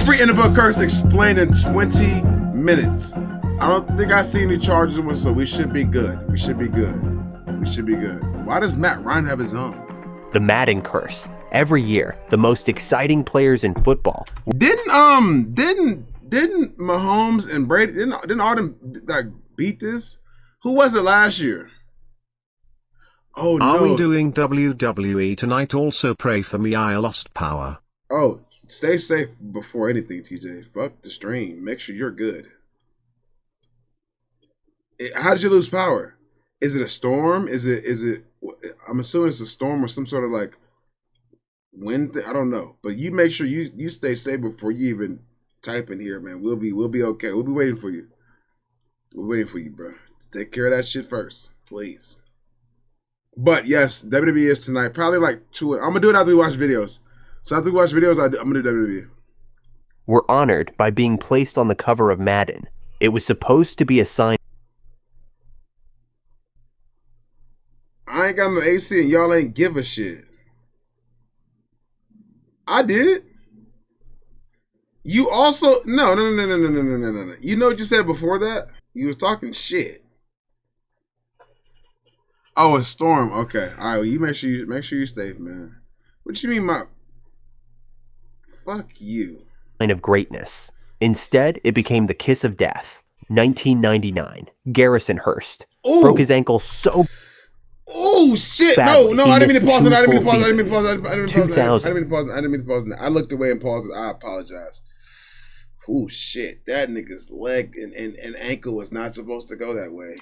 Every NFL curse explained in 20 minutes. I don't think I see any charges with, so we should be good. We should be good. We should be good. Why does Matt Ryan have his own? The Madden Curse. Every year, the most exciting players in football. Didn't Mahomes and Brady didn't all them like beat this? Who was it last year? Oh no. Are we doing WWE tonight? Also pray for me, I lost power. Oh, stay safe before anything, TJ. Fuck the stream. Make sure you're good. How did you lose power? Is it a storm? Is it? I'm assuming it's a storm or some sort of like wind thing. I don't know. But you make sure you stay safe before you even type in here, man. We'll be okay. We'll be waiting for you. We're waiting for you, bro. Take care of that shit first, please. But yes, WWE is tonight. Probably like 2. I'm gonna do it after we watch videos. So after we watch videos, I'm gonna do WWE. Were honored by being placed on the cover of Madden. It was supposed to be a sign. I ain't got no AC and y'all ain't give a shit. I did. You also no. You know what you said before that? You was talking shit. Oh, a storm. Okay. All right. Well, you make sure you're safe, man. What you mean, my? Fuck you. Of greatness. Instead, it became the kiss of death. 1999. Garrison Hurst broke his ankle so. Oh shit! Badly. No! I didn't mean to pause it. I didn't mean to pause it. I didn't mean to pause it. I looked away and paused it. I apologize. Oh shit! That nigga's leg and ankle was not supposed to go that way.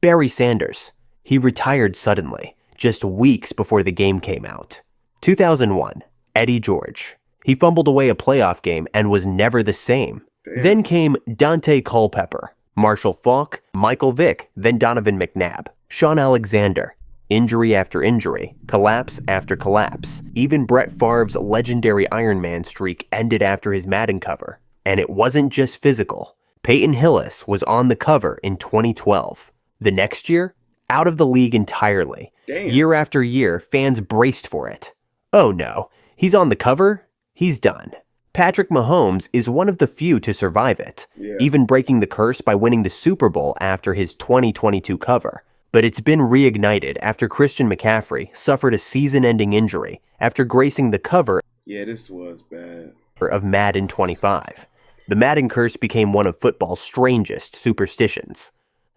Barry Sanders. He retired suddenly, just weeks before the game came out. 2001. Eddie George. He fumbled away a playoff game and was never the same. Damn. Then came Dante Culpepper, Marshall Faulk, Michael Vick, then Donovan McNabb, Sean Alexander. Injury after injury, collapse after collapse. Even Brett Favre's legendary Iron Man streak ended after his Madden cover. And it wasn't just physical. Peyton Hillis was on the cover in 2012. The next year, out of the league entirely. Damn. Year after year, fans braced for it. Oh no, he's on the cover? He's done. Patrick Mahomes is one of the few to survive it, even breaking the curse by winning the Super Bowl after his 2022 cover. But it's been reignited after Christian McCaffrey suffered a season-ending injury after gracing the cover this was bad. of Madden 25. The Madden Curse became one of football's strangest superstitions.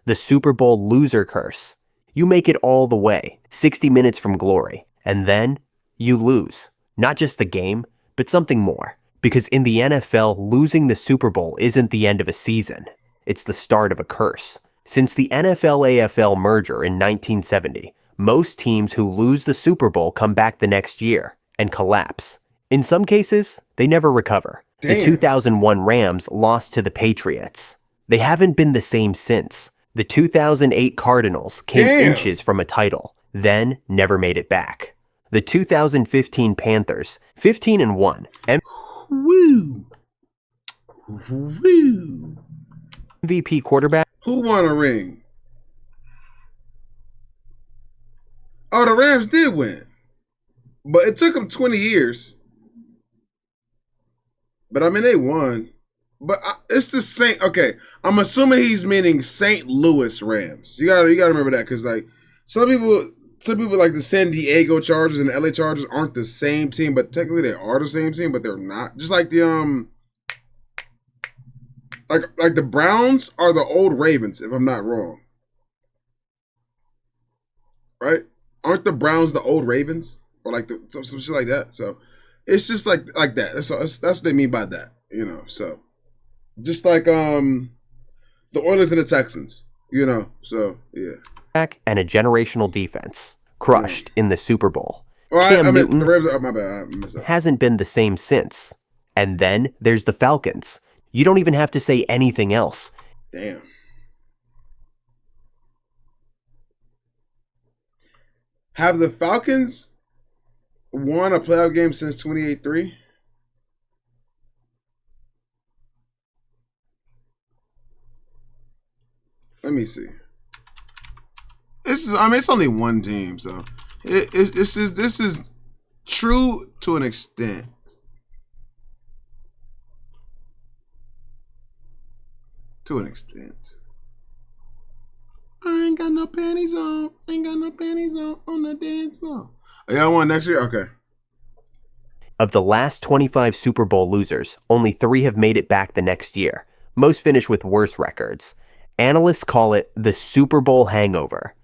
The Super Bowl loser curse. You make it all the way, 60 minutes from glory, and then you lose. Not just the game, but something more. Because in the NFL, losing the Super Bowl isn't the end of a season. It's the start of a curse. Since the NFL-AFL merger in 1970, most teams who lose the Super Bowl come back the next year and collapse. In some cases, they never recover. Damn. The 2001 Rams lost to the Patriots. They haven't been the same since. The 2008 Cardinals came inches from a title, then never made it back. The 2015 Panthers, 15-1. Woo! Woo! MVP quarterback. Who won a ring? Oh, the Rams did win. But it took them 20 years. But I mean, they won. But it's the same. Okay, I'm assuming he's meaning St. Louis Rams. You gotta remember that, because like some people like the San Diego Chargers and the LA Chargers aren't the same team, but technically they are the same team, but they're not. Just like the like the Browns are the old Ravens, if I'm not wrong. Right? Aren't the Browns the old Ravens? Or like some shit like that. So it's just like that. That's what they mean by that, you know. So just like the Oilers and the Texans, you know. So yeah. And a generational defense crushed in the Super Bowl. Well, Newton the Ravens. Oh, my bad. I missed that. Hasn't been the same since. And then there's the Falcons. You don't even have to say anything else. Damn. Have the Falcons won a playoff game since 28-3? Let me see. This is, I mean, it's only one team, so this is true to an extent. To an extent. I ain't got no panties on. Ain't got no panties on the dance floor. Oh, y'all want next year? Okay. Of the last 25 Super Bowl losers, only 3 have made it back the next year. Most finish with worse records. Analysts call it the Super Bowl hangover,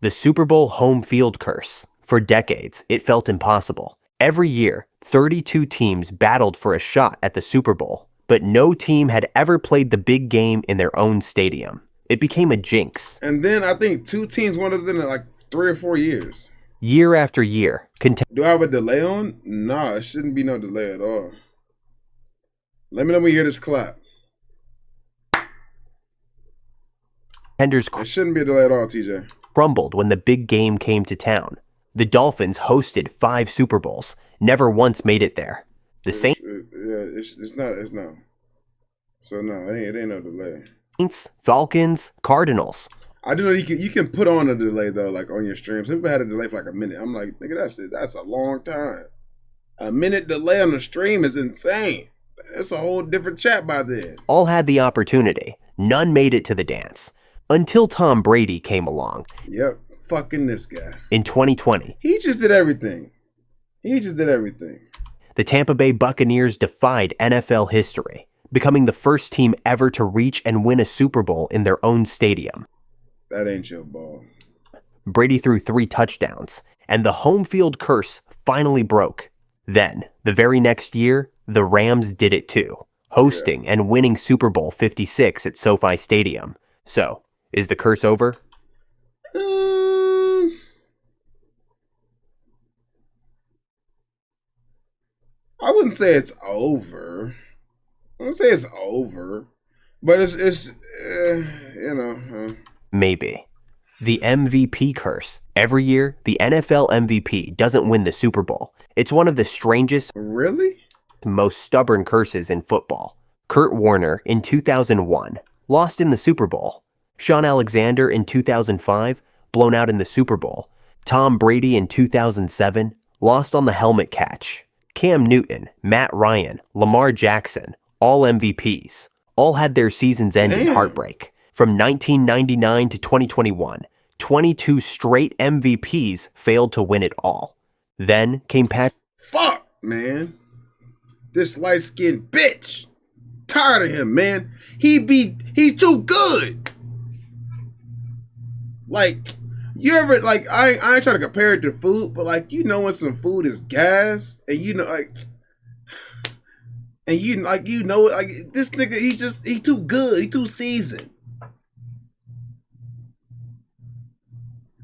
the Super Bowl home field curse. For decades, it felt impossible. Every year, 32 teams battled for a shot at the Super Bowl, but no team had ever played the big game in their own stadium. It became a jinx. And then I think 2 teams won it in like 3 or 4 years. Year after year, Do I have a delay on? Nah, it shouldn't be no delay at all. Let me know when you hear this clap. contenders It shouldn't be a delay at all, TJ. crumbled when the big game came to town. The Dolphins hosted 5 Super Bowls, never once made it there. The Saints, It's not. So no, it ain't no delay. Falcons, Cardinals. I do know you can put on a delay though, like on your streams. People had a delay for like a minute. I'm like, nigga, that's a long time. A minute delay on the stream is insane. It's a whole different chat by then. All had the opportunity. None made it to the dance. Until Tom Brady came along. Yep, fucking this guy. In 2020. He just did everything. The Tampa Bay Buccaneers defied NFL history, becoming the first team ever to reach and win a Super Bowl in their own stadium. That ain't your ball. Brady threw 3 touchdowns, and the home field curse finally broke. Then, the very next year, the Rams did it too, hosting and winning Super Bowl 56 at SoFi Stadium. So, is the curse over? I wouldn't say it's over. But it's Maybe. The MVP curse. Every year, the NFL MVP doesn't win the Super Bowl. It's one of the strangest, Really? most stubborn curses in football. Kurt Warner in 2001 lost in the Super Bowl. Sean Alexander in 2005 blown out in the Super Bowl. Tom Brady in 2007 lost on the helmet catch. Cam Newton, Matt Ryan, Lamar Jackson, all MVPs, all had their seasons end in Damn. heartbreak. From 1999 to 2021, 22 straight MVPs failed to win it all. Then came Fuck, man. This light-skinned bitch. Tired of him, man. He too good. Like, you ever, like, I ain't trying to compare it to food, but like, you know when some food is gas, and you know, like, and you like, you know, like, this nigga, he too good, he too seasoned.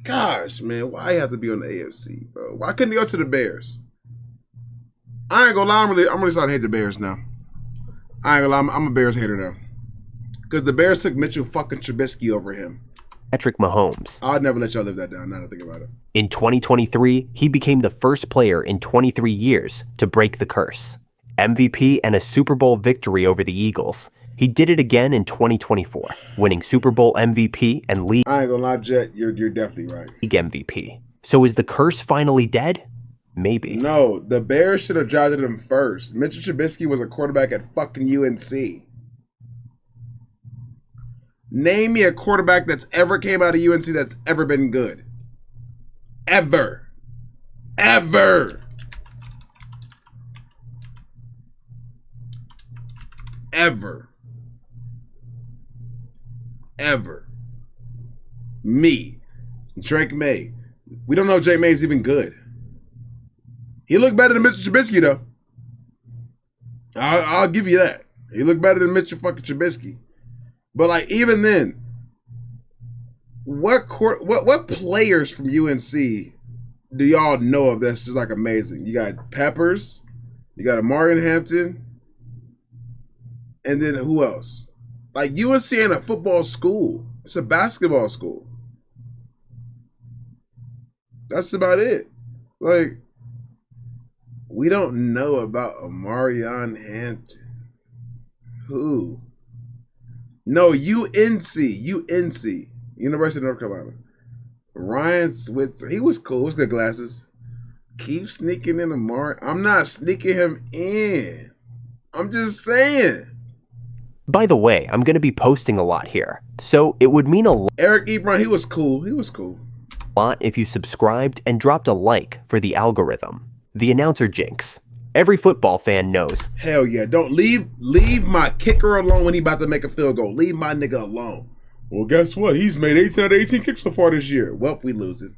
Gosh, man, why you have to be on the AFC, bro? Why couldn't he go to the Bears? I ain't gonna lie, I'm really starting to hate the Bears now. I ain't gonna lie, I'm a Bears hater now. Because the Bears took Mitchell fucking Trubisky over him. Patrick Mahomes. I'd never let y'all live that down, now that I think about it. In 2023, he became the first player in 23 years to break the curse. MVP and a Super Bowl victory over the Eagles. He did it again in 2024, winning Super Bowl MVP and league I ain't gonna lie, Jet, you're definitely right. MVP. So is the curse finally dead? Maybe. No, the Bears should have drafted him first. Mitchell Trubisky was a quarterback at fucking UNC. Name me a quarterback that's ever came out of UNC that's ever been good. Ever. Ever. Ever. Ever. Me. Drake May. We don't know if Drake May is even good. He looked better than Mitchell Trubisky, though. I'll give you that. He looked better than Mitchell fucking Trubisky. But like even then, what players from UNC do y'all know of that's just like amazing? You got Peppers, you got Amari Hampton, and then who else? Like UNC ain't a football school; it's a basketball school. That's about it. Like we don't know about Amarion Hampton. Who? No, UNC, University of North Carolina. Ryan Switzer, he was cool. What's good glasses? Keep sneaking in Amari. I'm not sneaking him in. I'm just saying. By the way, I'm going to be posting a lot here, so it would mean a Eric Ebron, he was cool. He was cool. lot if you subscribed and dropped a like for the algorithm. The announcer jinx. Every football fan knows. Hell yeah. Don't leave my kicker alone when he about to make a field goal. Leave my nigga alone. Well, guess what? He's made 18 out of 18 kicks so far this year. Well, we lose it.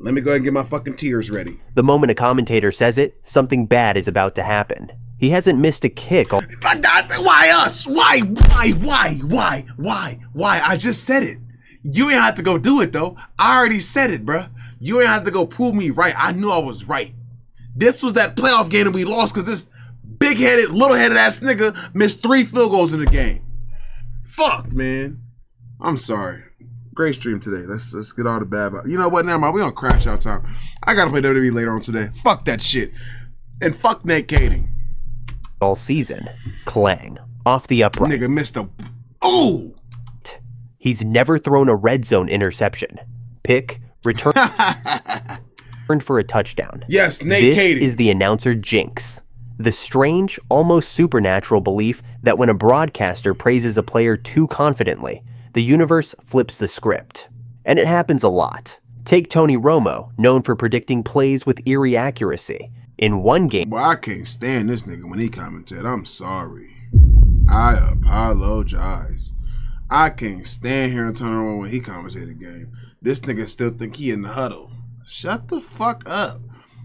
Let me go ahead and get my fucking tears ready. The moment a commentator says it, something bad is about to happen. He hasn't missed a kick. Why us? Why? I just said it. You ain't have to go do it, though. I already said it, bruh. You ain't have to go prove me right. I knew I was right. This was that playoff game that we lost because this big-headed, little-headed ass nigga missed 3 field goals in the game. Fuck, man. I'm sorry. Great stream today. Let's get all the bad about. You know what? Never mind. We on crash out time. I gotta play WWE later on today. Fuck that shit. And fuck Nate Kading. All season. Clang. Off the upright. Nigga missed a. Ooh! He's never thrown a red zone interception. Pick, return for a touchdown. Yes, Nate Kading. This is the announcer jinx. The strange, almost supernatural belief that when a broadcaster praises a player too confidently, the universe flips the script. And it happens a lot. Take Tony Romo, known for predicting plays with eerie accuracy. In one game, Well, I can't stand this nigga when he commented. I'm sorry. I apologize. I can't stand hearing Tony Romo when he commentated the game. This nigga still think he in the huddle. Shut the fuck up.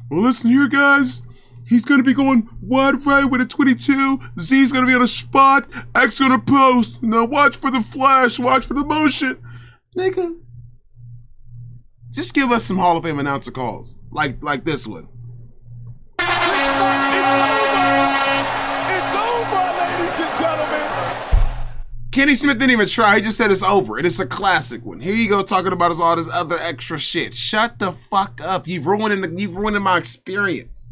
Well, listen here, guys. He's going to be going wide right with a 22. Z's going to be on a spot. X going to post. Now watch for the flash. Watch for the motion. Nigga. Just give us some Hall of Fame announcer calls. Like this one. It's over, ladies and gentlemen. Kenny Smith didn't even try. He just said it's over. And it's a classic one. Here you go talking about all this other extra shit. Shut the fuck up. You've ruining my experience.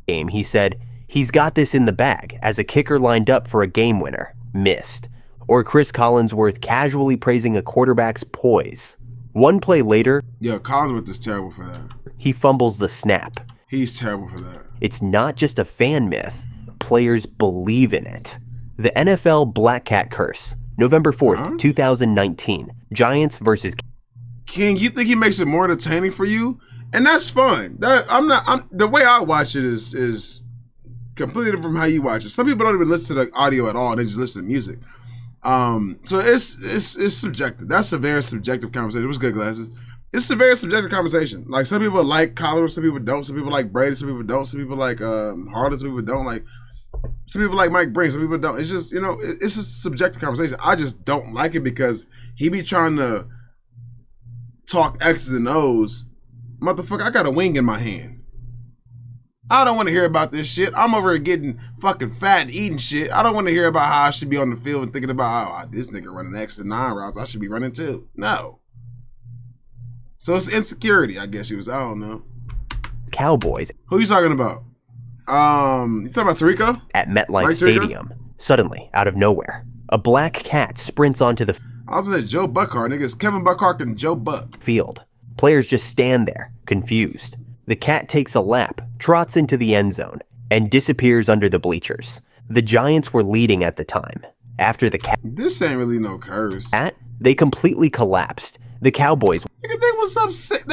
he said, he's got this in the bag as a kicker lined up for a game winner. Missed. Or Chris Collinsworth casually praising a quarterback's poise. One play later, Yo, Collinsworth is terrible for that. he fumbles the snap. He's terrible for that. It's not just a fan myth. Players believe in it. The NFL Black Cat Curse. November 4th, 2019. Giants versus... King, you think he makes it more entertaining for you? And that's fine. The way I watch it is completely different from how you watch it. Some people don't even listen to the audio at all. They just listen to music. So it's subjective. That's a very subjective conversation. It was good, Glasses. It's a very subjective conversation. Like, some people like Collinsworth, some people don't. Some people like Brady, some people don't. Some people like Harden, some people don't. Like, some people like Mike Brink, some people don't. It's just, it's a subjective conversation. I just don't like it because he be trying to talk X's and O's. Motherfucker, I got a wing in my hand. I don't want to hear about this shit. I'm over here getting fucking fat and eating shit. I don't want to hear about how I should be on the field and thinking about, this nigga running X and 9 routes. I should be running too. No. So it's insecurity, I guess you was. I don't know. Cowboys. Who you talking about? You talking about Tarico? At MetLife Mike Tirico? Stadium. Suddenly, out of nowhere, a black cat sprints onto the I was gonna say Joe Buckhart, nigga. It's Kevin Buckhart and Joe Buck. field. Players just stand there, confused. The cat takes a lap, trots into the end zone, and disappears under the bleachers. The Giants were leading at the time. After the This ain't really no curse. cat, they completely collapsed. The Cowboys Nigga, they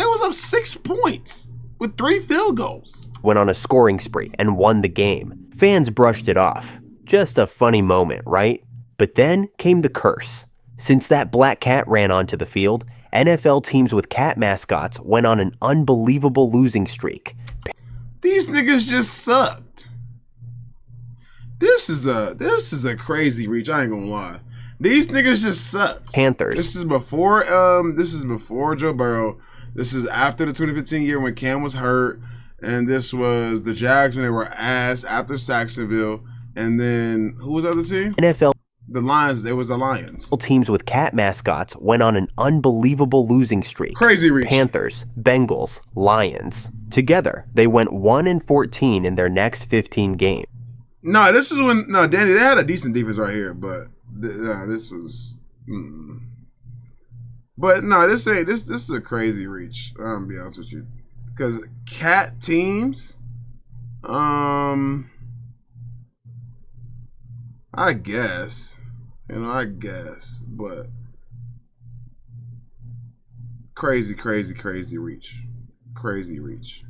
was up 6 points with 3 field goals. went on a scoring spree and won the game. Fans brushed it off. Just a funny moment, right? But then came the curse. Since that black cat ran onto the field, NFL teams with cat mascots went on an unbelievable losing streak. These niggas just sucked. This is a crazy reach. I ain't gonna lie. These niggas just sucked. Panthers. This is before Joe Burrow. This is after the 2015 year when Cam was hurt, and this was the Jags when they were ass after Saxonville, and then who was the other team? NFL The Lions. There was the Lions. teams with cat mascots went on an unbelievable losing streak. Crazy reach. Panthers, Bengals, Lions. Together, they went 1-14 in their next 15 games. No, this is when Danny, they had a decent defense right here, but this was. But no, this is a crazy reach. I'm gonna be honest with you, because cat teams, I guess. I guess. But crazy reach. Crazy reach.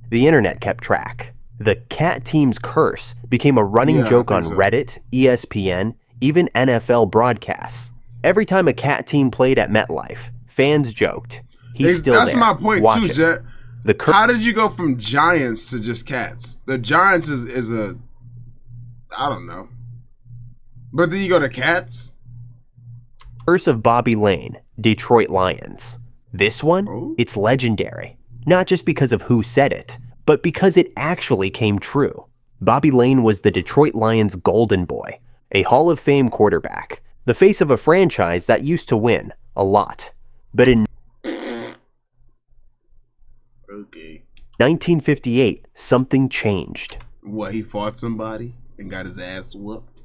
The internet kept track. The cat team's curse became a running joke on Reddit, ESPN, even NFL broadcasts. Every time a cat team played at MetLife, fans joked, he's still That's there. my point watching. too, Jet. How did you go from Giants to just cats? The Giants is a, I don't know. But then you go to cats? Curse of Bobby Lane, Detroit Lions. This one, it's legendary. Not just because of who said it, but because it actually came true. Bobby Lane was the Detroit Lions' golden boy, a Hall of Fame quarterback, the face of a franchise that used to win a lot. But in 1958, something changed. What, he fought somebody and got his ass whooped?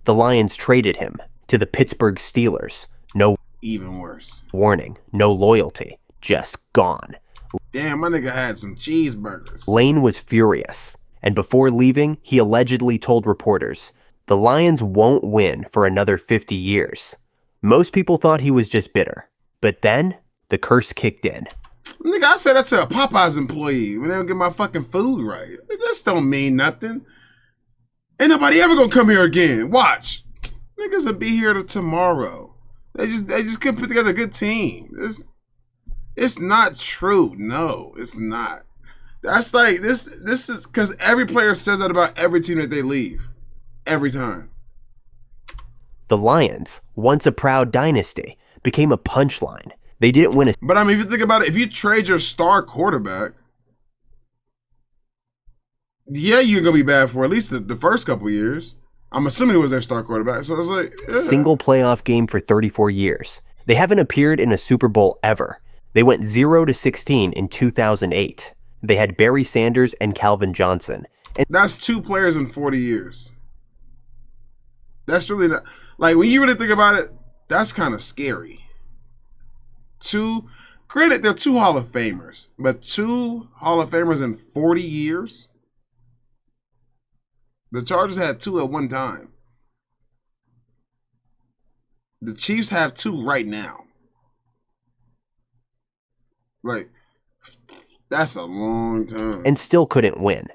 The Lions traded him to the Pittsburgh Steelers. No, even worse. Warning, no loyalty, just gone. Damn, my nigga had some cheeseburgers. Lane was furious, and before leaving, he allegedly told reporters, "The Lions won't win for another 50 years." Most people thought he was just bitter, but then the curse kicked in. Nigga, I said that to a Popeyes employee when they don't get my fucking food right. This don't mean nothing. Ain't nobody ever gonna come here again. Watch. Niggas will be here tomorrow. They just couldn't put together a good team. It's not true. No, it's not. That's like this is because every player says that about every team that they leave. Every time. The Lions, once a proud dynasty, became a punchline. They didn't win a... But I mean, if you think about it, if you trade your star quarterback, yeah, you're going to be bad for at least the first couple years. I'm assuming it was their star quarterback. So it's like, yeah. Single playoff game for 34 years. They haven't appeared in a Super Bowl ever. They went 0-16 in 2008. They had Barry Sanders and Calvin Johnson. And that's 2 players in 40 years. That's really not... Like, when you really think about it, that's kind of scary. Granted, they're 2 Hall of Famers, but 2 Hall of Famers in 40 years? The Chargers had 2 at one time. The Chiefs have 2 right now. Like, that's a long time. And still couldn't win.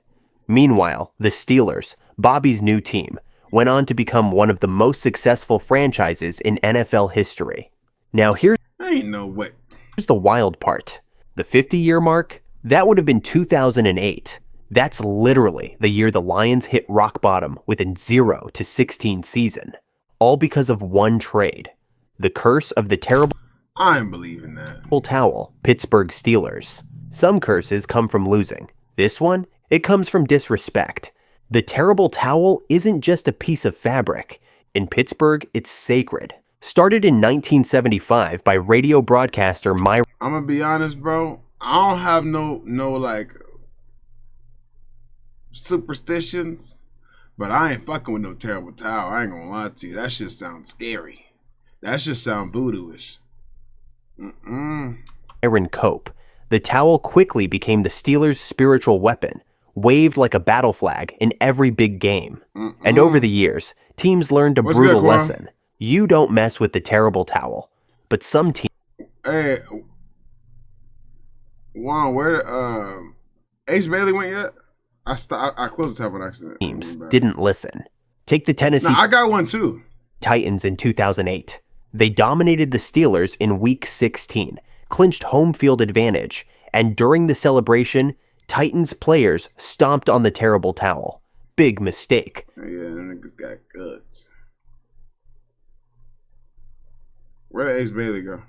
Meanwhile, the Steelers, Bobby's new team, went on to become one of the most successful franchises in NFL history. Now here's ain't no way. Here's the wild part. The 50-year mark, that would have been 2008. That's literally the year the Lions hit rock bottom with a 0-16 season. All because of one trade. The curse of the terrible... I'm believing that. ...towel, Pittsburgh Steelers. Some curses come from losing. This one, it comes from disrespect. The terrible towel isn't just a piece of fabric. In Pittsburgh, it's sacred. Started in 1975 by radio broadcaster Marino. I'm gonna be honest, bro. I don't have no like superstitions, but I ain't fucking with no terrible towel. I ain't gonna lie to you. That shit sounds scary. That shit sound voodoo-ish. Aaron Cope. The towel quickly became the Steelers' spiritual weapon, waved like a battle flag in every big game. And over the years, teams learned a brutal lesson. You don't mess with the terrible towel. But some teams... Hey, Juan, where Ace Bailey went yet? I closed the tab on accident. Teams didn't listen. Take the Tennessee... I got one too. Titans in 2008. They dominated the Steelers in Week 16, clinched home field advantage, and during the celebration, Titans players stomped on the terrible towel. Big mistake. Yeah, them niggas got guts. Where did Ace Bailey go?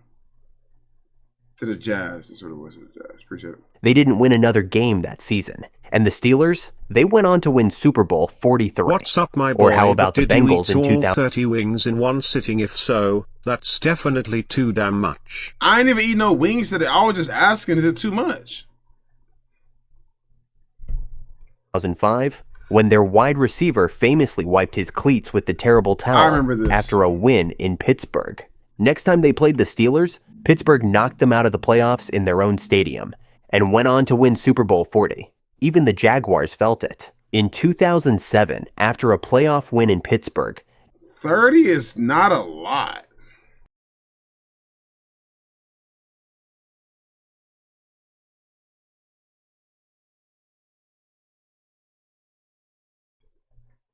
To the Jazz. That's what it was, to the Jazz. Appreciate it. They didn't win another game that season. And the Steelers, they went on to win Super Bowl 43. What's up, my boy? Or how about the Bengals in 2000? 30 wings in one sitting? If so, that's definitely too damn much. I ain't even eat no wings today. I was just asking, is it too much? 2005, when their wide receiver famously wiped his cleats with the terrible towel I remember this. After a win in Pittsburgh. Next time they played the Steelers, Pittsburgh knocked them out of the playoffs in their own stadium and went on to win Super Bowl 40. Even the Jaguars felt it. In 2007, after a playoff win in Pittsburgh, 30 is not a lot.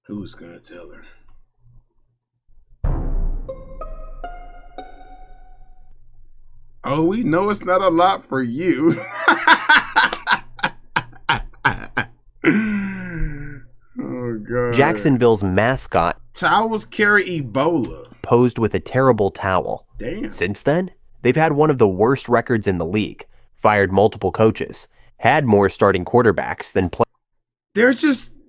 Who's gonna tell her? Oh, we know it's not a lot for you. Oh, God. Jacksonville's mascot Towels carry Ebola. posed with a terrible towel. Damn. Since then, they've had one of the worst records in the league, fired multiple coaches, had more starting quarterbacks than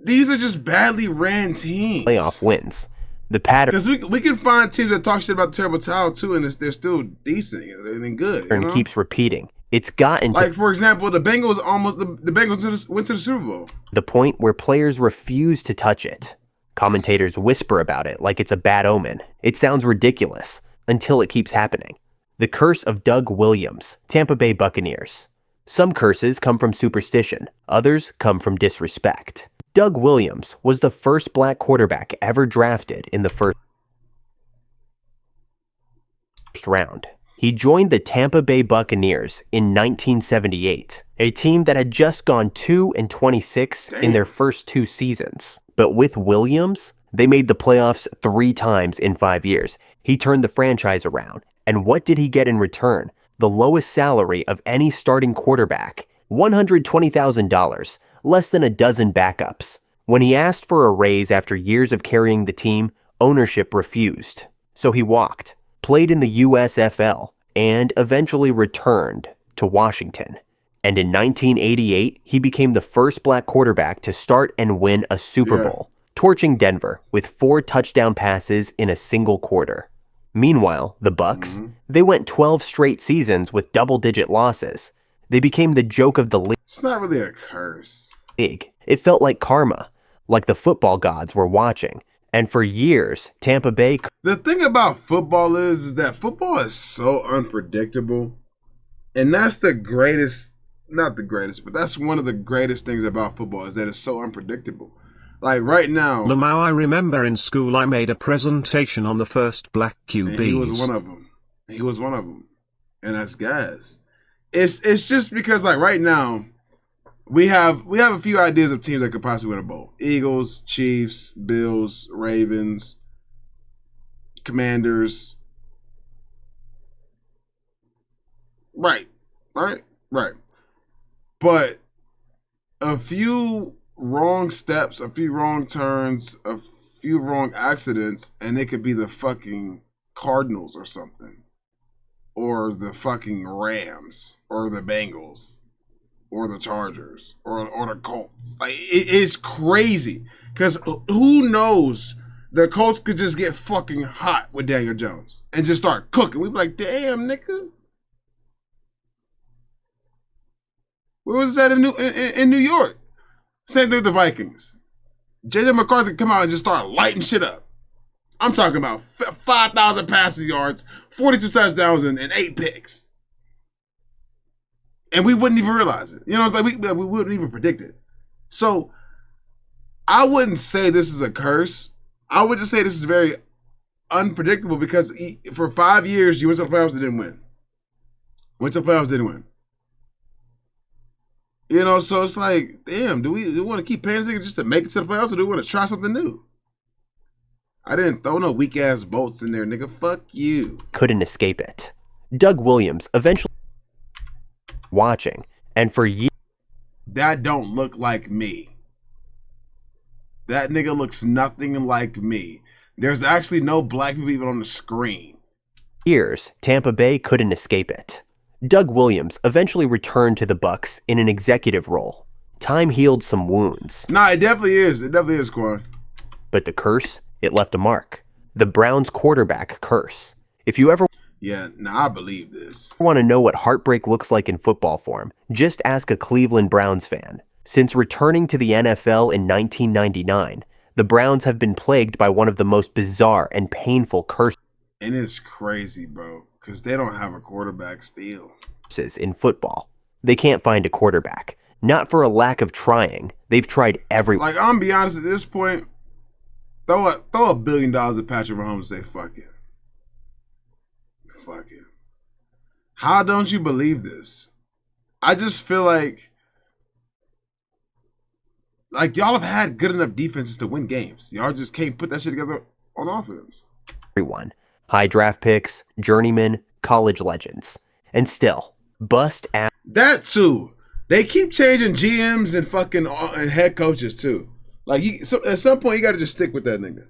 These are just badly ran teams. playoff wins. The pattern Because we can find teams that talk shit about terrible towel too, and they're still decent and good. You know? keeps repeating. It's gotten to Like, for example, the Bengals went to the Super Bowl. the point where players refuse to touch it. Commentators whisper about it like it's a bad omen. It sounds ridiculous until it keeps happening. The curse of Doug Williams, Tampa Bay Buccaneers. Some curses come from superstition, others come from disrespect. Doug Williams was the first black quarterback ever drafted in the first round. He joined the Tampa Bay Buccaneers in 1978, a team that had just gone 2-26 in their first 2 seasons. But with Williams, they made the playoffs 3 times in 5 years. He turned the franchise around. And what did he get in return? The lowest salary of any starting quarterback, $120,000, less than a dozen backups. When he asked for a raise after years of carrying the team, ownership refused. So he walked, played in the USFL, and eventually returned to Washington. And in 1988, he became the first black quarterback to start and win a Super Bowl, torching Denver with 4 touchdown passes in a single quarter. Meanwhile, the Bucs, they went 12 straight seasons with double-digit losses. They became the joke of the league. It's not really a curse. It felt like karma, like the football gods were watching. And for years, Tampa Bay... The thing about football is that football is so unpredictable. And that's the greatest, not the greatest, but that's one of the greatest things about football is that it's so unpredictable. Like right now... Lamau, I remember in school I made a presentation on the first black QBs. He was one of them. He was one of them. And that's Gaz. It's just because like right now, we have a few ideas of teams that could possibly win a bowl. Eagles, Chiefs, Bills, Ravens, Commanders. Right. But a few wrong steps, a few wrong turns, a few wrong accidents, and it could be the fucking Cardinals or something. Or the fucking Rams. Or the Bengals. Or the Chargers. Or the Colts. Like, it is crazy. Because who knows? The Colts could just get fucking hot with Daniel Jones. And just start cooking. We'd be like, damn, nigga. Where was that in New York? Same thing with the Vikings. J.J. McCarthy come out and just start lighting shit up. I'm talking about 5,000 passing yards, 42 touchdowns, and 8 picks. And we wouldn't even realize it. You know, it's like we wouldn't even predict it. So I wouldn't say this is a curse. I would just say this is very unpredictable because for 5 years, you went to the playoffs and didn't win. Went to the playoffs, didn't win. You know, so it's like, damn, do we want to keep paying this nigga just to make it to the playoffs or do we want to try something new? I didn't throw no weak-ass bolts in there, nigga. Fuck you. Couldn't escape it. Doug Williams eventually watching, and for years... That don't look like me. That nigga looks nothing like me. There's actually no black people even on the screen. Years, Tampa Bay couldn't escape it. Doug Williams eventually returned to the Bucs in an executive role. Time healed some wounds. Nah, it definitely is. It definitely is, Quan. But the curse, it left a mark. The Browns quarterback curse. If you ever I believe this. want to know what heartbreak looks like in football form, just ask a Cleveland Browns fan. Since returning to the NFL in 1999, the Browns have been plagued by one of the most bizarre and painful curses. And it's crazy, bro, because they don't have a quarterback still. In football. They can't find a quarterback. Not for a lack of trying. They've tried everything. Like, I'm gonna be honest, at this point, throw $1 billion at Patrick Mahomes and say, fuck it. Fuck it. How don't you believe this? I just feel like y'all have had good enough defenses to win games. Y'all just can't put that shit together on offense. Everyone. High draft picks, journeymen, college legends. And still, bust ass. That too. They keep changing GMs and fucking and head coaches too. Like, at some point, you got to just stick with that nigga.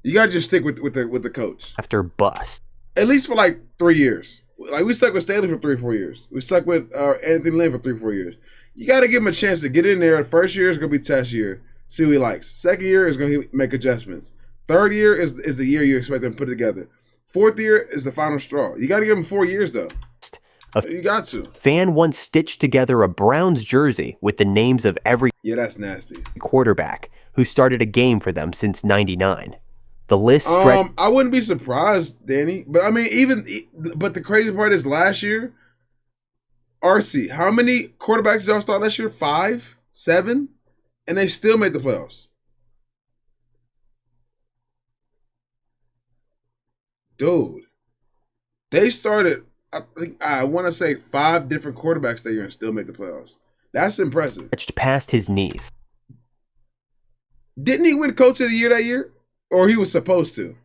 You got to just stick with the coach. After bust. At least for like 3 years. Like, we stuck with Staley for 3 or 4 years. We stuck with Anthony Lynn for 3 or 4 years. You got to give him a chance to get in there. The first year is going to be test year. See what he likes. Second year is going to make adjustments. Third year is the year you expect them to put it together. Fourth year is the final straw. You got to give him 4 years, though. You got to. Fan once stitched together a Browns jersey with the names of every that's nasty. quarterback who started a game for them since '99. The list stretched. I wouldn't be surprised, Danny. But I mean, but the crazy part is last year, RC, how many quarterbacks did y'all start last year? 5, 7, and they still made the playoffs. Dude, they started, I want to say 5 different quarterbacks that year and still make the playoffs. That's impressive. Past his knees. Didn't he win Coach of the Year that year? Or he was supposed to?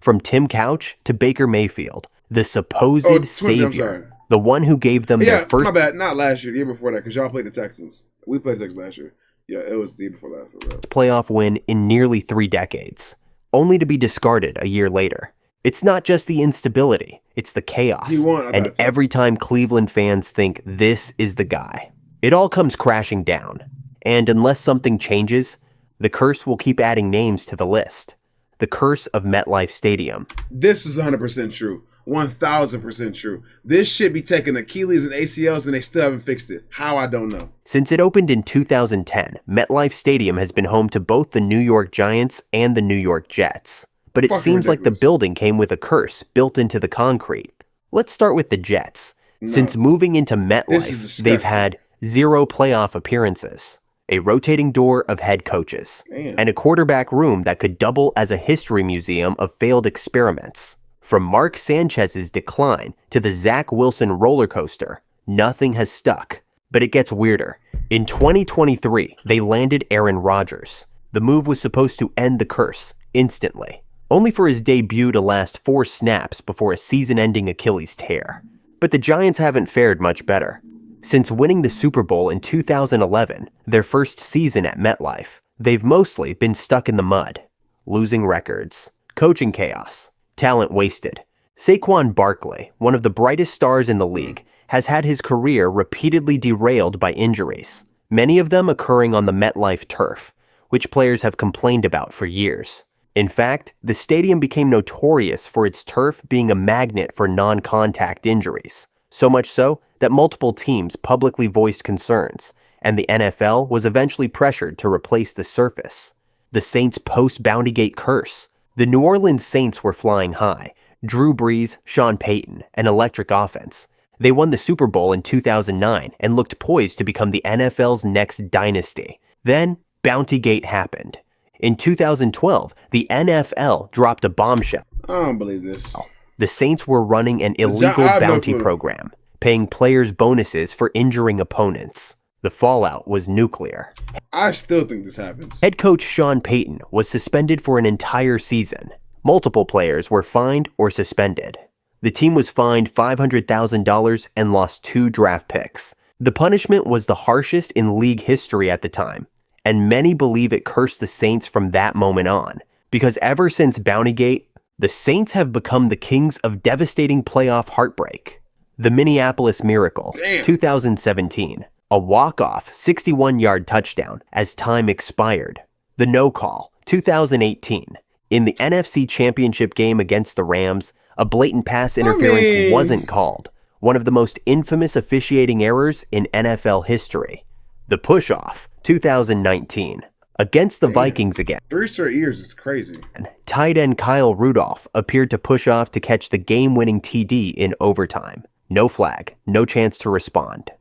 From Tim Couch to Baker Mayfield, the supposed savior, the one who gave them their first. My bad, not last year, the year before that, because y'all played the Texans. We played the Texans last year. Yeah, it was the year before last. Playoff win in nearly 3 decades, only to be discarded a year later. It's not just the instability, it's the chaos. He won, and every time Cleveland fans think this is the guy, it all comes crashing down. And unless something changes, the curse will keep adding names to the list. The curse of MetLife Stadium. This is 100% true. 1,000% true. This should be taking Achilles and ACLs and they still haven't fixed it. How, I don't know. Since it opened in 2010, MetLife Stadium has been home to both the New York Giants and the New York Jets. But it seems like the building came with a curse built into the concrete. Let's start with the Jets. No. Since moving into MetLife, they've had 0 playoff appearances, a rotating door of head coaches, and a quarterback room that could double as a history museum of failed experiments. From Mark Sanchez's decline to the Zach Wilson roller coaster, nothing has stuck. But it gets weirder. In 2023, they landed Aaron Rodgers. The move was supposed to end the curse instantly, only for his debut to last 4 snaps before a season-ending Achilles tear. But the Giants haven't fared much better. Since winning the Super Bowl in 2011, their first season at MetLife, they've mostly been stuck in the mud. Losing records, coaching chaos, talent wasted. Saquon Barkley, one of the brightest stars in the league, has had his career repeatedly derailed by injuries, many of them occurring on the MetLife turf, which players have complained about for years. In fact, the stadium became notorious for its turf being a magnet for non-contact injuries, so much so that multiple teams publicly voiced concerns, and the NFL was eventually pressured to replace the surface. The Saints' post-Bountygate curse. The New Orleans Saints were flying high. Drew Brees, Sean Payton, an electric offense. They won the Super Bowl in 2009 and looked poised to become the NFL's next dynasty. Then, Bountygate happened. In 2012, the NFL dropped a bombshell. I don't believe this. The Saints were running an illegal bounty program, paying players bonuses for injuring opponents. The fallout was nuclear. I still think this happens. Head coach Sean Payton was suspended for an entire season. Multiple players were fined or suspended. The team was fined $500,000 and lost 2 draft picks. The punishment was the harshest in league history at the time, and many believe it cursed the Saints from that moment on, because ever since Bountygate, the Saints have become the kings of devastating playoff heartbreak. The Minneapolis Miracle, 2017. A walk-off 61-yard touchdown as time expired. The no call, 2018. In the NFC Championship game against the Rams, a blatant pass interference wasn't called, one of the most infamous officiating errors in NFL history. The push-off, 2019. Against the Vikings again. 3 straight years is crazy. Tight end Kyle Rudolph appeared to push off to catch the game-winning TD in overtime. No flag, no chance to respond.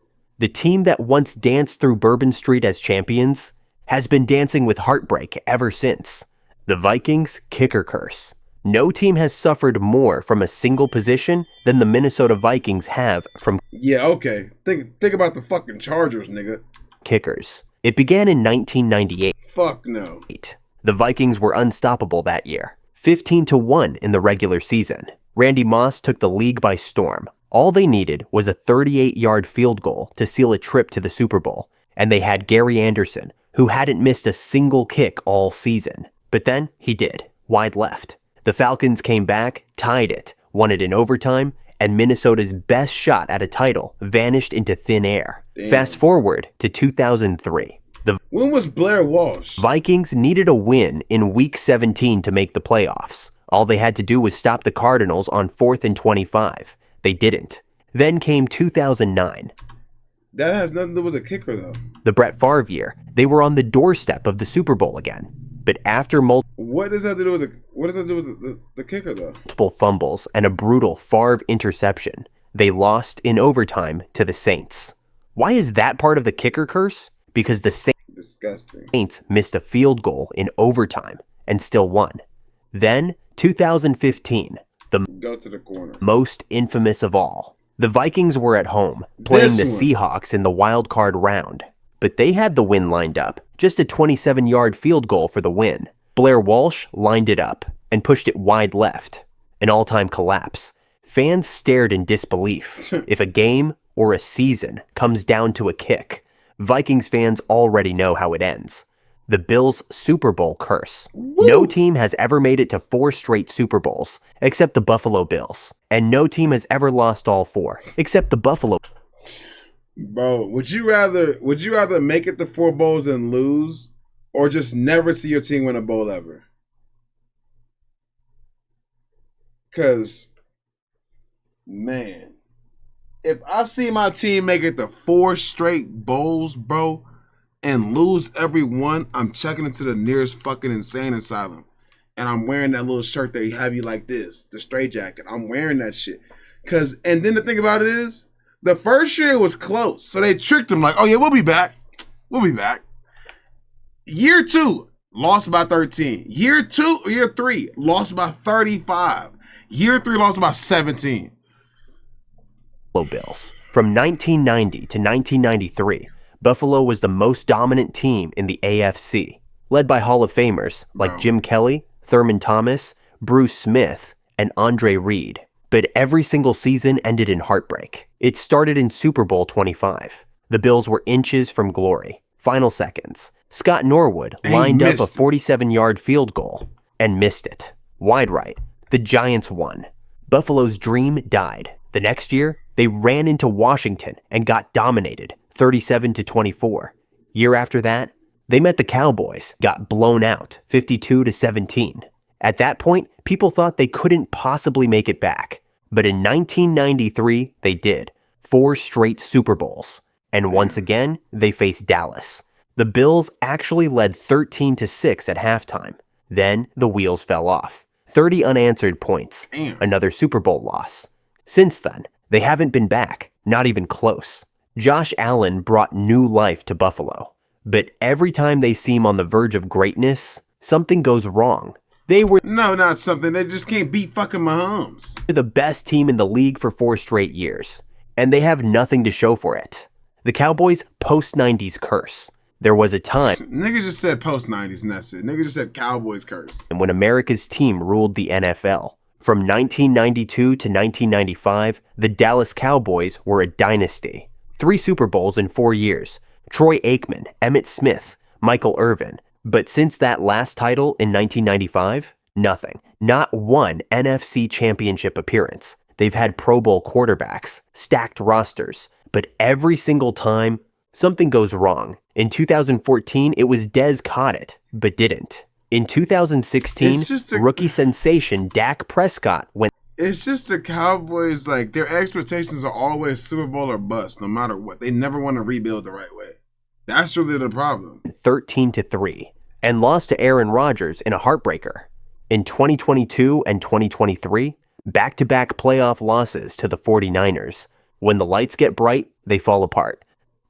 The team that once danced through Bourbon Street as champions has been dancing with heartbreak ever since. The Vikings kicker curse. No team has suffered more from a single position than the Minnesota Vikings have from Yeah, okay. Think about the fucking Chargers, nigga. kickers. It began in 1998. Fuck no. The Vikings were unstoppable that year, 15-1 in the regular season. Randy Moss took the league by storm. All they needed was a 38-yard field goal to seal a trip to the Super Bowl, and they had Gary Anderson, who hadn't missed a single kick all season. But then he did, wide left. The Falcons came back, tied it, won it in overtime, and Minnesota's best shot at a title vanished into thin air. Damn. Fast forward to 2003. When was Blair Walsh? Vikings needed a win in Week 17 to make the playoffs. All they had to do was stop the Cardinals on 4th and 25. They didn't. Then came 2009. That has nothing to do with the kicker, though. The Brett Favre year. They were on the doorstep of the Super Bowl again. But after What does that do with the kicker, though? multiple fumbles and a brutal Favre interception, they lost in overtime to the Saints. Why is that part of the kicker curse? Because the Disgusting. Saints missed a field goal in overtime and still won. Then, 2015, Go to the corner. most infamous of all. The Vikings were at home, playing the This one. Seahawks in the wild card round. But they had the win lined up, just a 27-yard field goal for the win. Blair Walsh lined it up and pushed it wide left. An all-time collapse. Fans stared in disbelief. If a game or a season comes down to a kick, Vikings fans already know how it ends. The Bills' Super Bowl curse. Woo! No team has ever made it to 4 straight Super Bowls, except the Buffalo Bills. And no team has ever lost all 4, except the Buffalo. Bro, would you rather make it to 4 bowls and lose, or just never see your team win a bowl ever? Cause, man, if I see my team make it to 4 straight bowls, bro, and lose every one, I'm checking into the nearest fucking insane asylum. And I'm wearing that little shirt that have you like this, the straight jacket. I'm wearing that shit. And then the thing about it is, the first year it was close. So they tricked him like, oh yeah, we'll be back. We'll be back. Year 2, lost by 13. Year 3, lost by 35. Year 3, lost by 17. Bills. From 1990 to 1993, Buffalo was the most dominant team in the AFC, led by Hall of Famers like Jim Kelly, Thurman Thomas, Bruce Smith, and Andre Reed. But every single season ended in heartbreak. It started in Super Bowl 25. The Bills were inches from glory. Final seconds. Scott Norwood lined up a 47-yard field goal and missed it. Wide right. The Giants won. Buffalo's dream died. The next year, they ran into Washington and got dominated, 37-24. Year after that, they met the Cowboys, got blown out, 52-17. At that point, people thought they couldn't possibly make it back. But in 1993, they did. 4 straight Super Bowls. And once again, they faced Dallas. The Bills actually led 13-6 at halftime. Then the wheels fell off. 30 unanswered points. Damn. Another Super Bowl loss. Since then, they haven't been back, not even close. Josh Allen brought new life to Buffalo. But every time they seem on the verge of greatness, something goes wrong. They were No, not something. They just can't beat fucking Mahomes. the best team in the league for 4 straight years, and they have nothing to show for it. The Cowboys' post-90s curse. There was a time Nigga just said post-90s and that's it. Nigga just said Cowboys curse. when America's team ruled the NFL. From 1992 to 1995, the Dallas Cowboys were a dynasty. 3 Super Bowls in 4 years. Troy Aikman, Emmitt Smith, Michael Irvin. But since that last title in 1995, nothing. Not one NFC championship appearance. They've had Pro Bowl quarterbacks, stacked rosters, but every single time, something goes wrong. In 2014, it was Dez caught it, but didn't. In 2016, It's just a- rookie sensation Dak Prescott went It's just the Cowboys, like, their expectations are always Super Bowl or bust, no matter what. They never want to rebuild the right way. That's really the problem. 13-3 and lost to Aaron Rodgers in a heartbreaker. In 2022 and 2023, back-to-back playoff losses to the 49ers. When the lights get bright, they fall apart.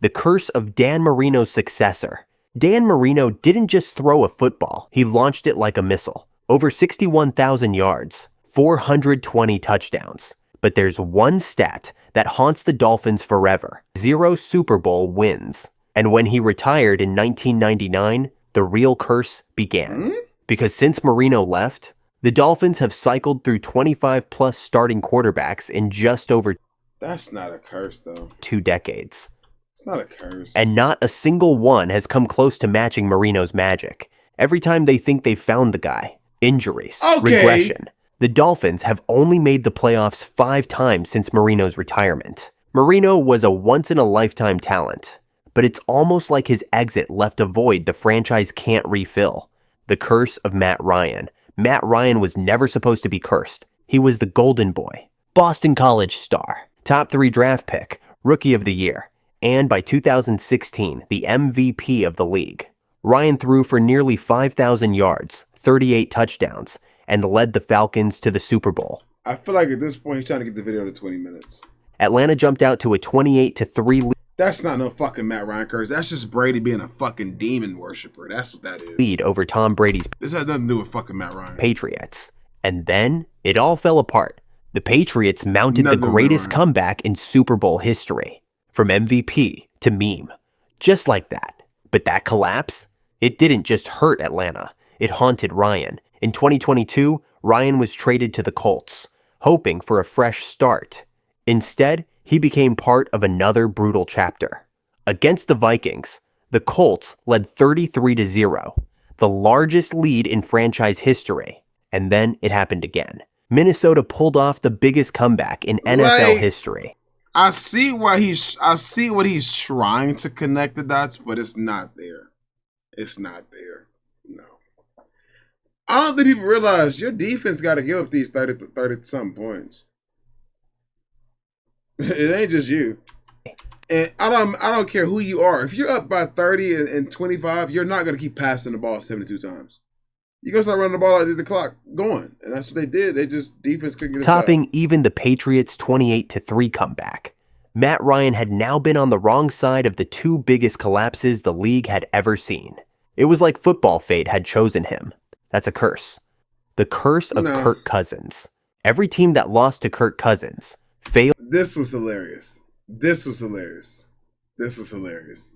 The curse of Dan Marino's successor. Dan Marino didn't just throw a football, he launched it like a missile. Over 61,000 yards, 420 touchdowns. But there's one stat that haunts the Dolphins forever. 0 Super Bowl wins. And when he retired in 1999, the real curse began. Because since Marino left, the Dolphins have cycled through 25-plus starting quarterbacks in just over That's not a curse, though. 2 decades. It's not a curse. And not a single one has come close to matching Marino's magic. Every time they think they've found the guy, injuries, regression. The Dolphins have only made the playoffs 5 times since Marino's retirement. Marino was a once-in-a-lifetime talent, but it's almost like his exit left a void the franchise can't refill. The curse of Matt Ryan. Matt Ryan was never supposed to be cursed. He was the golden boy, Boston College star, top 3 draft pick, rookie of the year, and by 2016, the MVP of the league. Ryan threw for nearly 5,000 yards, 38 touchdowns, and led the Falcons to the Super Bowl. I feel like at this point, he's trying to get the video to 20 minutes. Atlanta jumped out to a 28-3 That's not no fucking Matt Ryan curse. That's just Brady being a fucking demon worshiper. That's what that is. lead over Tom Brady's This has nothing to do with fucking Matt Ryan. Patriots. And then it all fell apart. The Patriots mounted the greatest comeback in Super Bowl history. From MVP to meme. Just like that. But that collapse? It didn't just hurt Atlanta. It haunted Ryan. In 2022, Ryan was traded to the Colts, hoping for a fresh start. Instead, he became part of another brutal chapter. Against the Vikings, the Colts led 33-0, the largest lead in franchise history. And then it happened again. Minnesota pulled off the biggest comeback in NFL history. I see what he's trying to connect the dots, but it's not there. It's not there. No. I don't think people realize your defense got to give up these 30-something points. It ain't just you. And I don't care who you are. If you're up by 30 and 25, you're not going to keep passing the ball 72 times. You're going to start running the ball out of the clock going. And that's what they did. They just, defense couldn't get it topping even the Patriots' 28-3 comeback. Matt Ryan had now been on the wrong side of the 2 biggest collapses the league had ever seen. It was like football fate had chosen him. That's a curse. The curse of Kirk Cousins. Every team that lost to Kirk Cousins failed. This was hilarious. This was hilarious. This was hilarious.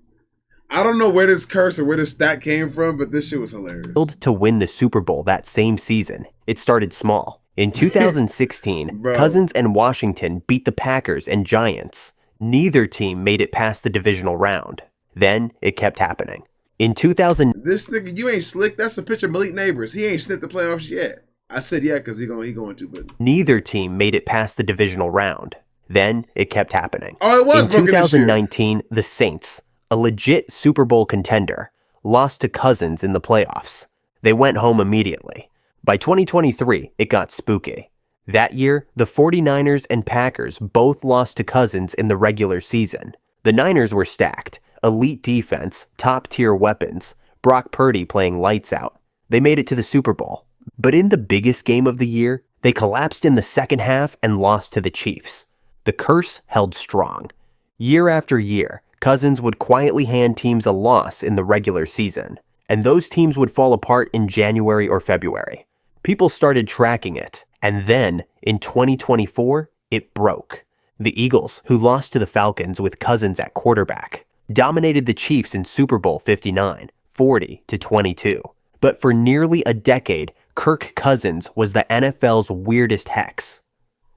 I don't know where this curse or where this stat came from, but this shit was hilarious. To win the Super Bowl that same season. It started small. In 2016, Cousins and Washington beat the Packers and Giants. Neither team made it past the divisional round. Then it kept happening. In 2000, this nigga, you ain't slick. That's a picture of Malik Neighbors. He ain't sniffed the playoffs yet. I said yeah because he going to, but neither team made it past the divisional round. Then it kept happening. Oh, it was in 2019, the Saints, a legit Super Bowl contender, lost to Cousins in the playoffs. They went home immediately. By 2023, it got spooky. That year, the 49ers and Packers both lost to Cousins in the regular season. The Niners were stacked. Elite defense, top-tier weapons, Brock Purdy playing lights out. They made it to the Super Bowl. But in the biggest game of the year, they collapsed in the second half and lost to the Chiefs. The curse held strong. Year after year, Cousins would quietly hand teams a loss in the regular season, and those teams would fall apart in January or February. People started tracking it, and then, in 2024, it broke. The Eagles, who lost to the Falcons with Cousins at quarterback, dominated the Chiefs in Super Bowl 59, 40-22. But for nearly a decade, Kirk Cousins was the NFL's weirdest hex.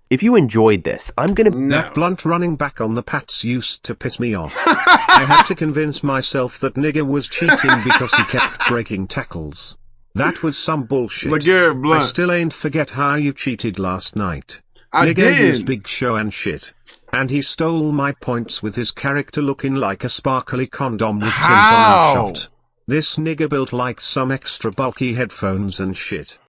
If you enjoyed this, I'm gonna... That blunt running back on the Pats used to piss me off. I had to convince myself that nigger was cheating because he kept breaking tackles. That was some bullshit. LeGarrette Blount. I still ain't forget how you cheated last night. I Nigger did. used Big Show and shit. And he stole my points with his character looking like a sparkly condom with tinfoil shot. This nigger built like some extra bulky headphones and shit.